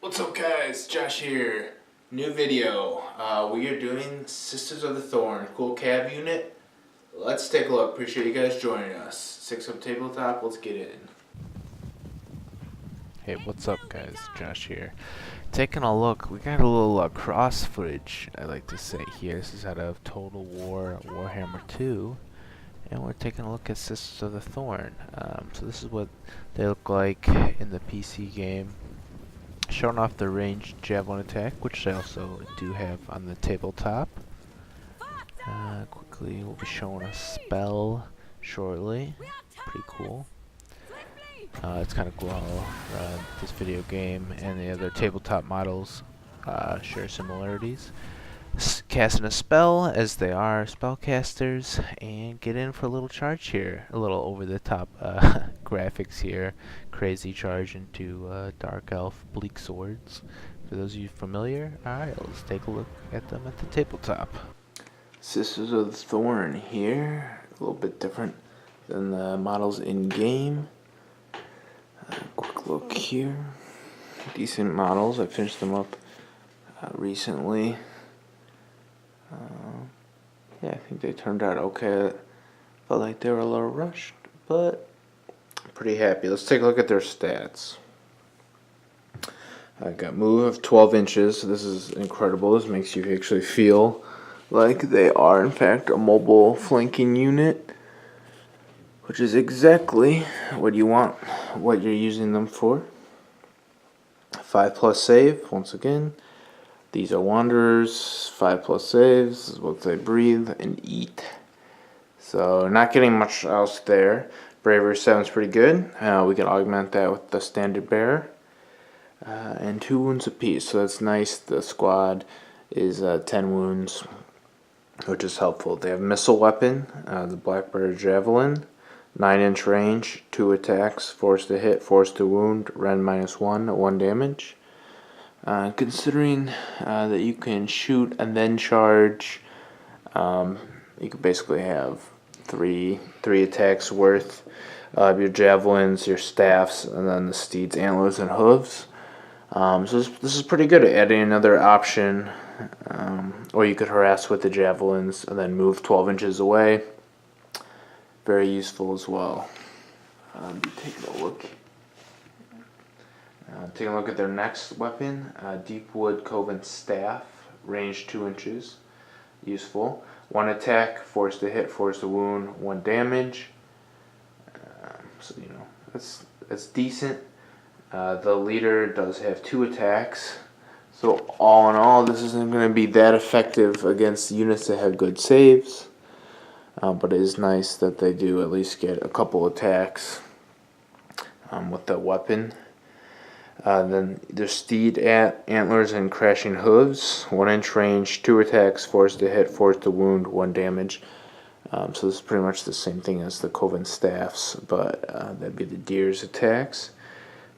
What's up guys, Josh here. New video. We are doing Sisters of the Thorn, cool cav unit. Let's take a look. Appreciate you guys joining us. 6-up tabletop, let's get in. Hey, what's up guys, Josh here. Taking a look, we got a little cross footage, I like to say here. This is out of Total War Warhammer 2. And we're taking a look at Sisters of the Thorn. So this is what they look like in the PC game. Showing off the ranged javelin attack, which I also do have on the tabletop. Quickly, we'll be showing a spell shortly. Pretty cool. It's kind of cool how this video game and the other tabletop models share similarities. Casting a spell, as they are spellcasters, and get in for a little charge here. A little over-the-top graphics here. Crazy charge into Dark Elf Bleak Swords. For those of you familiar, alright, let's take a look at them at the tabletop. Sisters of the Thorn here. A little bit different than the models in-game. Quick look here. Decent models. I finished them up recently. Yeah, I think they turned out okay. Felt like they were a little rushed, but I'm pretty happy. Let's take a look at their stats. I got move of 12 inches. So this is incredible. This makes you actually feel like they are, in fact, a mobile flanking unit, which is exactly what you want, what you're using them for. 5+ save, once again. These are Wanderers, 5+ saves, this is what they breathe and eat. So not getting much else there. Bravery 7 is pretty good. We can augment that with the Standard Bearer. And 2 wounds apiece, so that's nice. The squad is 10 wounds, which is helpful. They have missile weapon, the Blackbird Javelin, 9-inch range, 2 attacks, force to hit, force to wound, rend -1, 1 damage. Considering that you can shoot and then charge, you could basically have three attacks worth of your javelins, your staffs, and then the steed's antlers and hooves. So this is pretty good at adding another option, or you could harass with the javelins and then move 12 inches away. Very useful as well. Taking a look. Taking a look at their next weapon, Deepwood Coven Staff, range 2 inches, useful. 1 attack, force to hit, force to wound, 1 damage. So you know that's decent. The leader does have 2 attacks, so all in all, this isn't going to be that effective against units that have good saves. But it is nice that they do at least get a couple attacks with the weapon. Then there's steed antlers and crashing hooves, 1-inch range, 2 attacks, force to hit, force to wound, 1 damage. So this is pretty much the same thing as the Coven staffs, but that'd be the deer's attacks.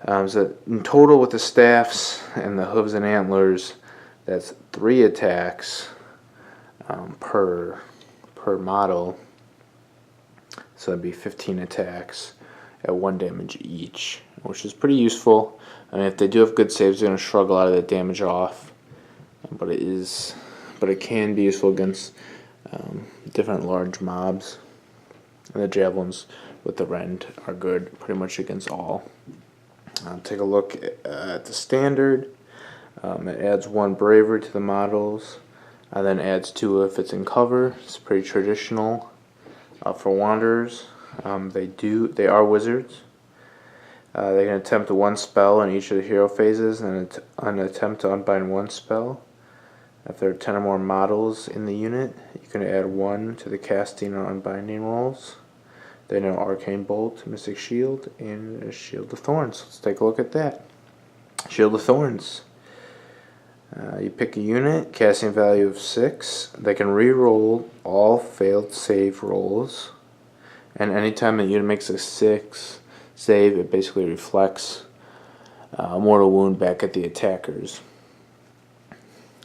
So in total with the staffs and the hooves and antlers, that's 3 attacks per model. So that'd be 15 attacks at 1 damage each, which is pretty useful. I mean, if they do have good saves, they're going to shrug a lot of that damage off. But it can be useful against different large mobs. And the javelins with the rend are good pretty much against all. Take a look at the standard. It adds 1 bravery to the models, and then adds 2 if it's in cover. It's pretty traditional for wanderers. They are wizards. They can attempt 1 spell in each of the hero phases and an attempt to unbind 1 spell. If there are 10 or more models in the unit, you can add 1 to the casting or unbinding rolls. They know Arcane Bolt, Mystic Shield, and Shield of Thorns. Let's take a look at that. Shield of Thorns. You pick a unit, casting value of 6. They can re-roll all failed save rolls. And anytime that unit makes a 6 save, it basically reflects mortal wound back at the attackers.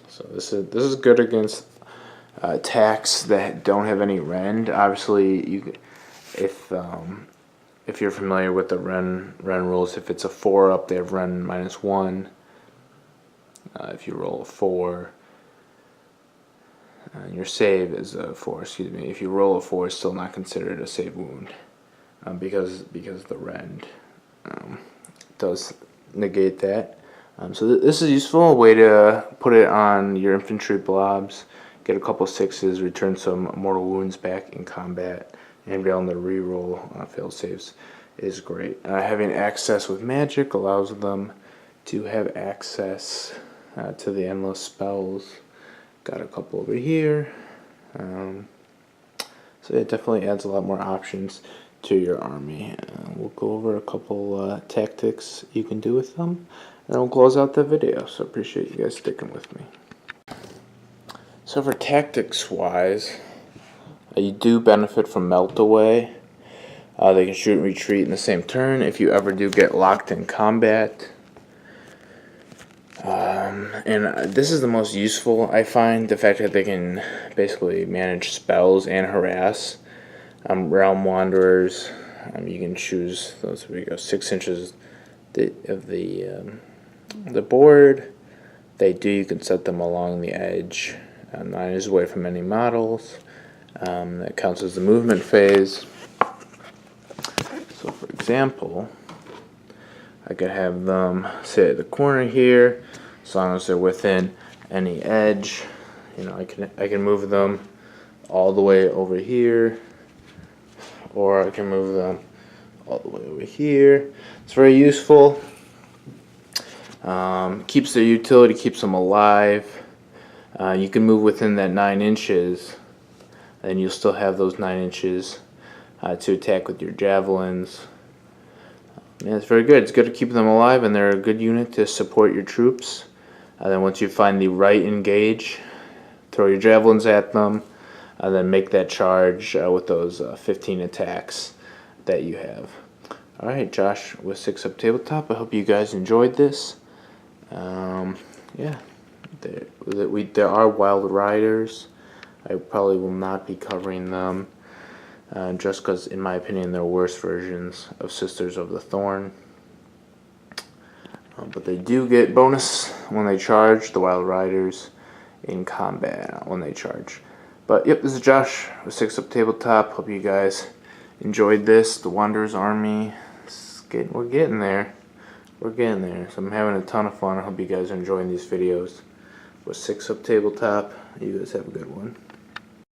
So this is good against attacks that don't have any rend. Obviously, if you're familiar with the rend rules, if it's a 4-up, they have rend -1. If you roll a 4, and your save is a 4, excuse me. If you roll a 4, it's still not considered a save wound, because the rend does negate that. So this is useful, a way to put it on your infantry blobs, get a couple 6s, return some mortal wounds back in combat, and be able to reroll failed saves is great. Having access with magic allows them to have access to the endless spells. Got a couple over here. So it definitely adds a lot more options to your army. We'll go over a couple tactics you can do with them, and then we'll close out the video. So appreciate you guys sticking with me. So for tactics wise, you do benefit from melt away. They can shoot and retreat in the same turn if you ever do get locked in combat. And this is the most useful, I find, the fact that they can basically manage spells and harass. Realm Wanderers, you can choose those. We go 6 inches of the board. You can set them along the edge, 9 inches away from any models. That counts as the movement phase. So for example, I could have them sit at the corner here, as long as they're within any edge. You know, I can move them all the way over here, or I can move them all the way over here. It's very useful. Keeps their utility, keeps them alive. You can move within that 9 inches, and you'll still have those 9 inches to attack with your javelins. Yeah, it's very good. It's good to keep them alive, and they're a good unit to support your troops. Then once you find the right engage, throw your javelins at them, and then make that charge with those 15 attacks that you have. Alright, Josh with 6 Up Tabletop. I hope you guys enjoyed this. Yeah, there are Wild Riders. I probably will not be covering them, just because, in my opinion, they're worse versions of Sisters of the Thorn. But they do get bonus when they charge, the Wild Riders, in combat when they charge. But yep, this is Josh with 6 Up Tabletop. Hope you guys enjoyed this. The Wanderer's Army, we're getting there. We're getting there. So I'm having a ton of fun. I hope you guys are enjoying these videos with 6 Up Tabletop. You guys have a good one.